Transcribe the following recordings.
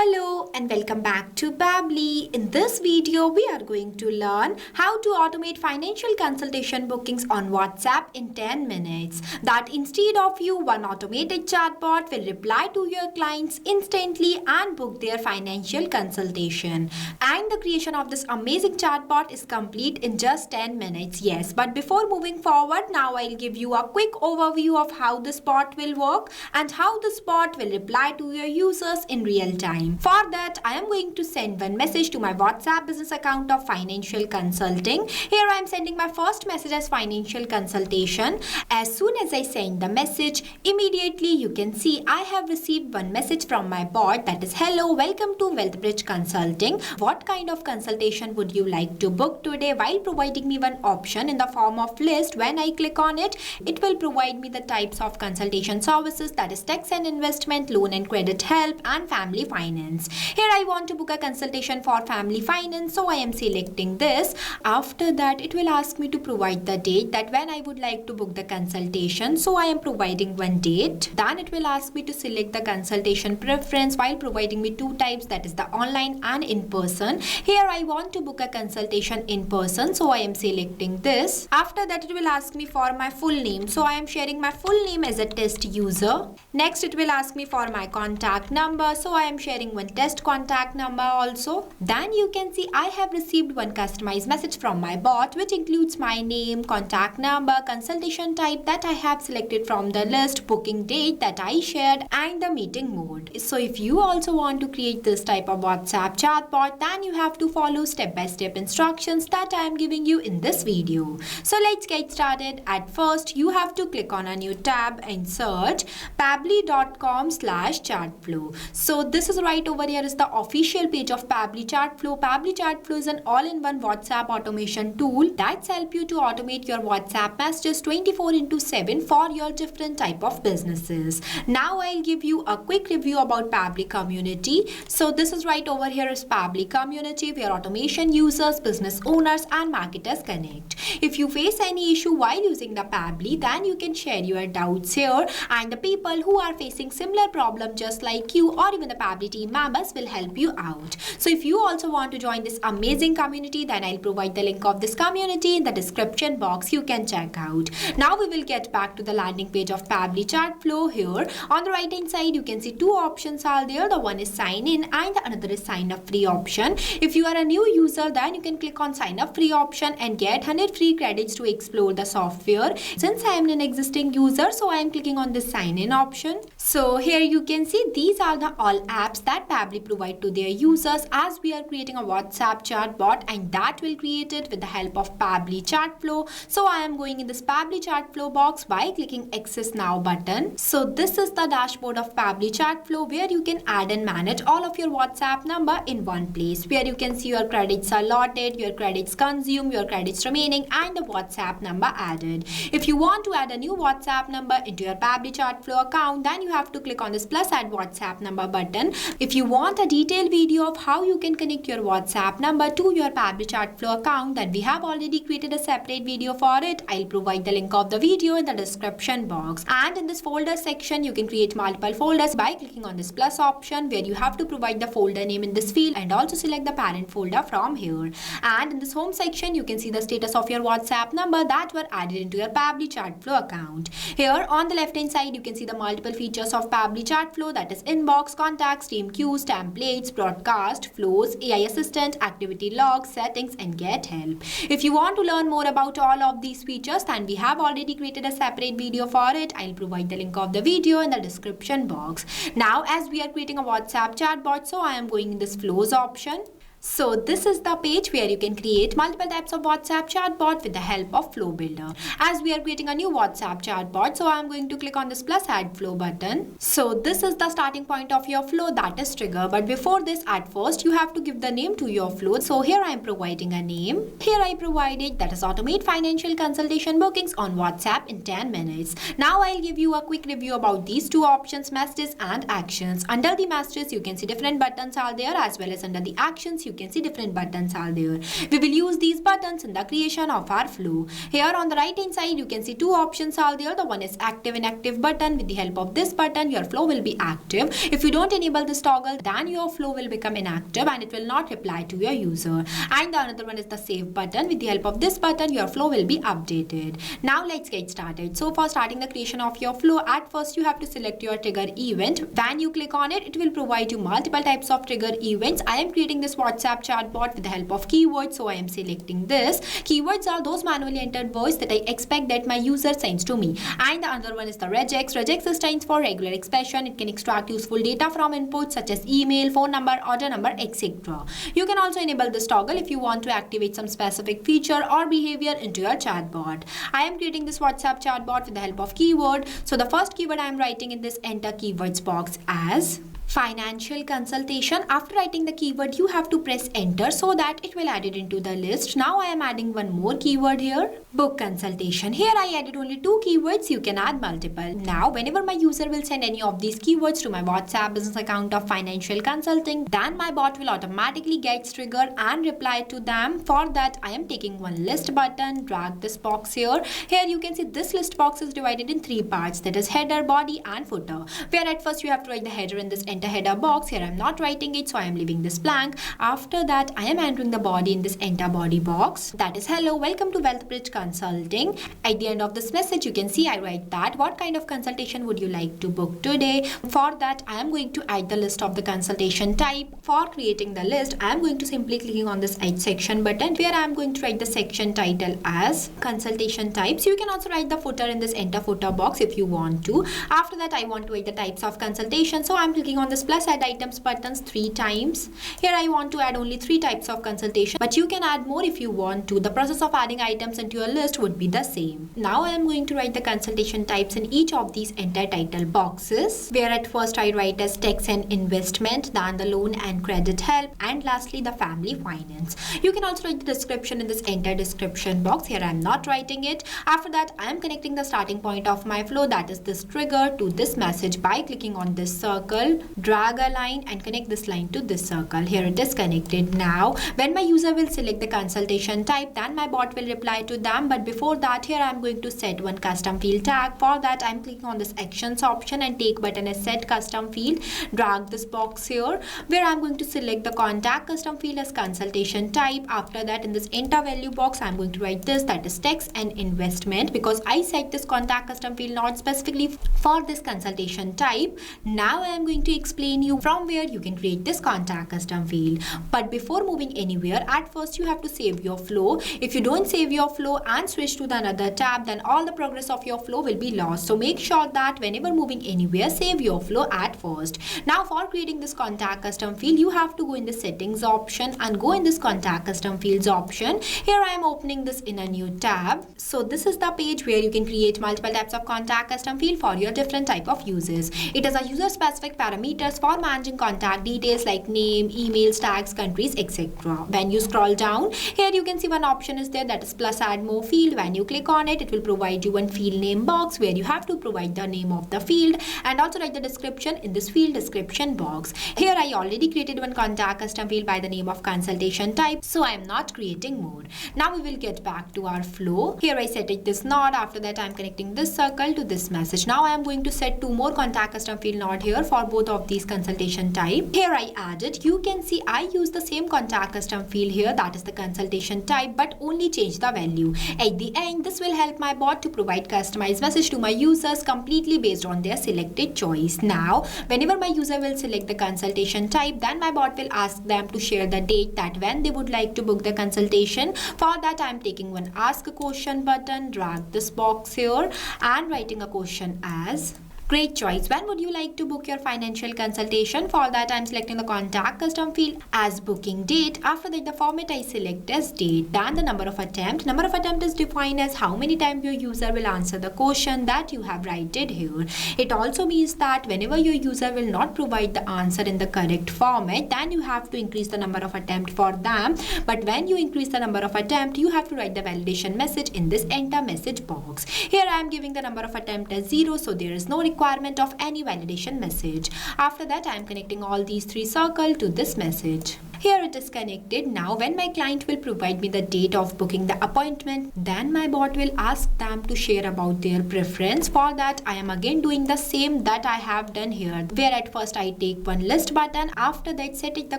Hello and welcome back to Pabbly. In this video, we are going to learn how to automate financial consultation bookings on WhatsApp in 10 minutes. That instead of you, one automated chatbot will reply to your clients instantly and book their financial consultation. And the creation of this amazing chatbot is complete in just 10 minutes. Yes, but before moving forward, now I'll give you a quick overview of how this bot will work and how this bot will reply to your users in real time. For that, I am going to send one message to my WhatsApp business account of financial consulting. Here I am sending my first message as financial consultation. As soon as I send the message, immediately you can see I have received one message from my bot that is, hello, welcome to WealthBridge Consulting. What kind of consultation would you like to book today? While providing me one option in the form of list, when I click on it, it will provide me the types of consultation services, that is tax and investment, loan and credit help, and family finance. Here I want to book a consultation for family finance, so I am selecting this. After that, it will ask me to provide the date that when I would like to book the consultation, so I am providing one date. Then it will ask me to select the consultation preference while providing me two types, that is the online and in person. Here I want to book a consultation in person, so I am selecting this. After that, it will ask me for my full name, so I am sharing my full name as a test user. Next, it will ask me for my contact number, so I am sharing one test contact number also. Then you can see I have received one customized message from my bot, which includes my name, contact number, consultation type that I have selected from the list, booking date that I shared, and the meeting mode. So if you also want to create this type of WhatsApp chatbot, then you have to follow step-by-step instructions that I am giving you in this video. So let's get started. At first, you have to click on a new tab and search pabbly.com/chatflow. So this is right over here is the official page of Pabbly Chatflow. Pabbly Chatflow is an all-in-one WhatsApp automation tool that's help you to automate your WhatsApp messages 24/7 for your different type of businesses. Now I'll give you a quick review about Pabbly community. So this is right over here is Pabbly community where automation users, business owners and marketers connect. If you face any issue while using the Pabbly, then you can share your doubts here and the people who are facing similar problem just like you or even the Pabbly team members will help you out. So if you also want to join this amazing community, then I'll provide the link of this community in the description box. You can check out. Now we will get back to the landing page of Pabbly Chatflow. Here on the right hand side, you can see two options are there. The one is sign in and the another is sign up free option. If you are a new user, then you can click on sign up free option and get 100 free credits to explore the software. Since I am an existing user, so I am clicking on this sign in option. So here you can see these are the all apps that Pabbly provide to their users as we are creating a WhatsApp chatbot, and that will create it with the help of Pabbly Chatflow. So I am going in this Pabbly Chatflow box by clicking Access Now button. So this is the dashboard of Pabbly Chatflow where you can add and manage all of your WhatsApp number in one place, where you can see your credits allotted, your credits consumed, your credits remaining, and the WhatsApp number added. If you want to add a new WhatsApp number into your Pabbly Chatflow account, then you have to click on this plus add WhatsApp number button. If you want a detailed video of how you can connect your WhatsApp number to your Pabbly Chatflow account, then we have already created a separate video for it. I'll provide the link of the video in the description box. And in this folder section, you can create multiple folders by clicking on this plus option, where you have to provide the folder name in this field and also select the parent folder from here. And in this home section, you can see the status of your WhatsApp number that were added into your Pabbly Chatflow account. Here on the left hand side, you can see the multiple features of Pabbly Chatflow, that is inbox, contacts, team queues, templates, broadcast, flows, AI assistant, activity logs, settings, and get help. If you want to learn more about all of these features, then we have already created a separate video for it. I'll provide the link of the video in the description box. Now, as we are creating a WhatsApp chatbot, so I am going in this flows option. So this is the page where you can create multiple types of WhatsApp chatbot with the help of Flow Builder. As we are creating a new WhatsApp chatbot, so I am going to click on this plus add flow button. So this is the starting point of your flow, that is trigger. But before this, at first you have to give the name to your flow. So here I am providing a name. Here I provided that is automate financial consultation bookings on WhatsApp in 10 minutes. Now I'll give you a quick review about these two options, messages and actions. Under the messages, you can see different buttons are there, as well as under the actions you can see different buttons are there. We will use these buttons in the creation of our flow. Here on the right hand side, you can see two options are there. The one is active inactive button. With the help of this button, your flow will be active. If you don't enable this toggle, then your flow will become inactive and it will not reply to your user. And the another one is the save button. With the help of this button, your flow will be updated. Now let's get started. So for starting the creation of your flow, at first you have to select your trigger event. When you click on it, it will provide you multiple types of trigger events. I am creating this WhatsApp chatbot with the help of keywords, so I am selecting this. Keywords are those manually entered words that I expect that my user sends to me. And the other one is the regex. Regex stands for regular expression. It can extract useful data from inputs such as email, phone number, order number, etc. You can also enable this toggle if you want to activate some specific feature or behavior into your chatbot. I am creating this WhatsApp chatbot with the help of keyword. So the first keyword I am writing in this enter keywords box as financial consultation. After writing the keyword, you have to press enter so that it will add it into the list. Now I am adding one more keyword here, book consultation. Here I added only two keywords. You can add multiple. Now whenever my user will send any of these keywords to my WhatsApp business account of financial consulting, then my bot will automatically get triggered and reply to them. For that I am taking one list button, drag this box here. Here you can see this list box is divided in three parts, that is header, body and footer. Where at first you have to write the header in this enter header box. Here I am not writing it, so I am leaving this blank. After that I am entering the body in this enter body box, that is hello, welcome to WealthBridge Consulting. At the end of this message you can see I write that what kind of consultation would you like to book today. For that I am going to add the list of the consultation type. For creating the list I am going to simply clicking on this add section button, where I am going to write the section title as consultation types. You can also write the footer in this enter footer box if you want to. After that I want to write the types of consultation, so I am clicking on this plus add items buttons 3 times. Here I want to add only 3 types of consultation, but you can add more if you want to. The process of adding items into your list would be the same. Now I am going to write the consultation types in each of these enter title boxes, where at first I write as tax and investment, then the loan and credit help, and lastly the family finance. You can also write the description in this enter description box. Here I am not writing it. After that I am connecting the starting point of my flow, that is this trigger, to this message by clicking on this circle, drag a line and connect this line to this circle. Here it is connected. Now when my user will select the consultation type, then my bot will reply to them. But before that, here I am going to set one custom field tag. For that I am clicking on this actions option and take button as set custom field. Drag this box here, where I am going to select the contact custom field as consultation type. After that in this enter value box I am going to write this, that is tax and investment, because I set this contact custom field not specifically for this consultation type. Now I am going to explain you from where you can create this contact custom field. But before moving anywhere, at first you have to save your flow. If you don't save your flow and switch to the another tab, then all the progress of your flow will be lost. So make sure that whenever moving anywhere, save your flow at first. Now for creating this contact custom field, you have to go in the settings option and go in this contact custom fields option. Here I am opening this in a new tab. So this is the page where you can create multiple types of contact custom field for your different type of uses. It has a user specific parameters for managing contact details like name, emails, tags, countries, etc. When you scroll down, here you can see one option is there, that is plus add more field. When you click on it, it will provide you one field name box where you have to provide the name of the field and also write the description in this field description box. Here I already created one contact custom field by the name of consultation type, so I am not creating more. Now we will get back to our flow. Here I set it this node. After that I am connecting this circle to this message. Now I am going to set 2 more contact custom field node here for both of these consultation type. Here I added, you can see I use the same contact custom field here, that is the consultation type, but only change the value. At the end, this will help my bot to provide customized message to my users completely based on their selected choice. Now whenever my user will select the consultation type, then my bot will ask them to share the date that when they would like to book the consultation. For that I am taking one ask a question button, drag this box here and writing a question as Great choice. When would you like to book your financial consultation? For that, I'm selecting the contact custom field as booking date. After that, the format I select as date. Then the number of attempt. Number of attempt is defined as how many times your user will answer the question that you have written here. It also means that whenever your user will not provide the answer in the correct format, then you have to increase the number of attempt for them. But when you increase the number of attempt, you have to write the validation message in this enter message box. Here I am giving the number of attempt as 0, so there is no requirement of any validation message. After that, I am connecting all these three circles to this message. Here it is connected. Now when my client will provide me the date of booking the appointment, then my bot will ask them to share about their preference. For that I am again doing the same that I have done here, where at first I take one list button, after that set it the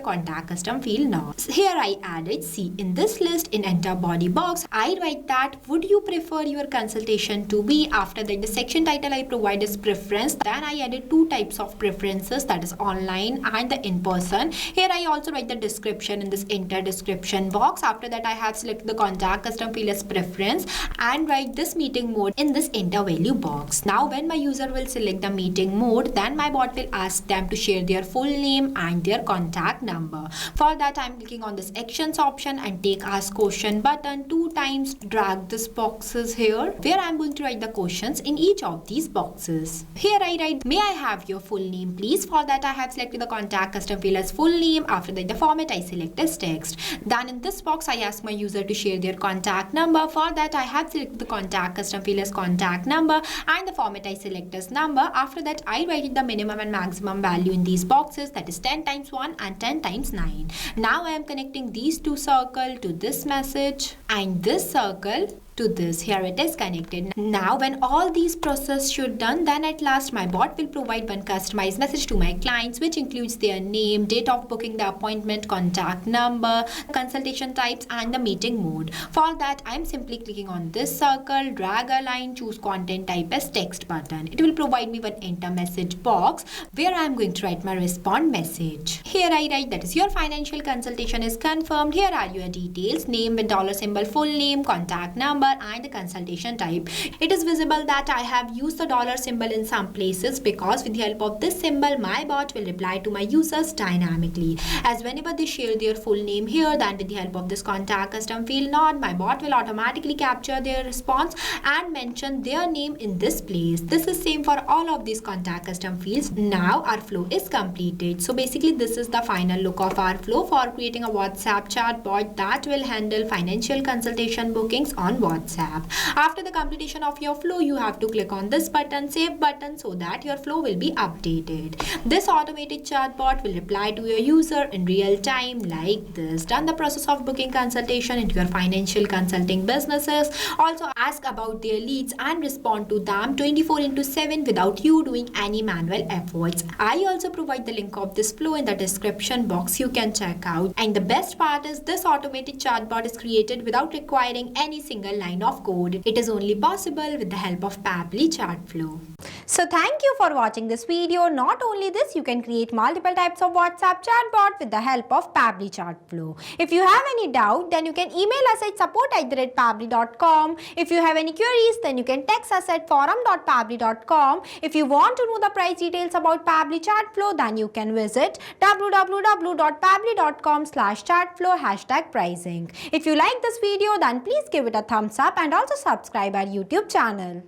contact custom field now. Here I added, see, in this list in enter body box I write that would you prefer your consultation to be. After that the section title I provide is preference. Then I added two types of preferences, that is online and the in person. Here I also write the description in this enter description box. After that I have selected the contact custom field as preference and write this meeting mode in this enter value box. Now when my user will select the meeting mode, then my bot will ask them to share their full name and their contact number. For that I am clicking on this actions option and take ask question button 2 times, drag this boxes here where I am going to write the questions in each of these boxes. Here I write, may I have your full name please. For that I have selected the contact custom field as full name. After that the format I select as text. Then in this box I ask my user to share their contact number. For that I have selected the contact custom field as contact number and the format I select as number. After that I write the minimum and maximum value in these boxes, that is 10 times 1 and 10 times 9. Now I am connecting these two circles to this message and this circle to this. Here it is connected. Now when all these process should done, then at last my bot will provide one customized message to my clients, which includes their name, date of booking the appointment, contact number, consultation types and the meeting mode. For that I am simply clicking on this circle, drag a line, choose content type as text button. It will provide me one enter message box where I am going to write my respond message. Here I write, that is your financial consultation is confirmed. Here are your details, name with dollar symbol, full name, contact number and the consultation type. It is visible that I have used the dollar symbol in some places because with the help of this symbol my bot will reply to my users dynamically, as whenever they share their full name here, then with the help of this contact custom field node my bot will automatically capture their response and mention their name in this place. This is same for all of these contact custom fields. Now our flow is completed. So basically this is the final look of our flow for creating a WhatsApp chatbot that will handle financial consultation bookings on WhatsApp. After the completion of your flow, you have to click on this button, save button, so that your flow will be updated. This automated chatbot will reply to your user in real time like this. Done the process of booking consultation into your financial consulting businesses. Also ask about their leads and respond to them 24/7 without you doing any manual efforts. I also provide the link of this flow in the description box, you can check out. And the best part is this automated chatbot is created without requiring any single line of code. It is only possible with the help of Pabbly Chatflow. So thank you for watching this video. Not only this, you can create multiple types of WhatsApp chatbot with the help of Pabbly Chatflow. If you have any doubt, then you can email us at support@pabbly.com. If you have any queries, then you can text us at forum.pabbly.com. If you want to know the price details about Pabbly Chatflow, then you can visit www.pabbly.com/chatflow #pricing. If you like this video, then please give it a thumbs up and also subscribe our YouTube channel.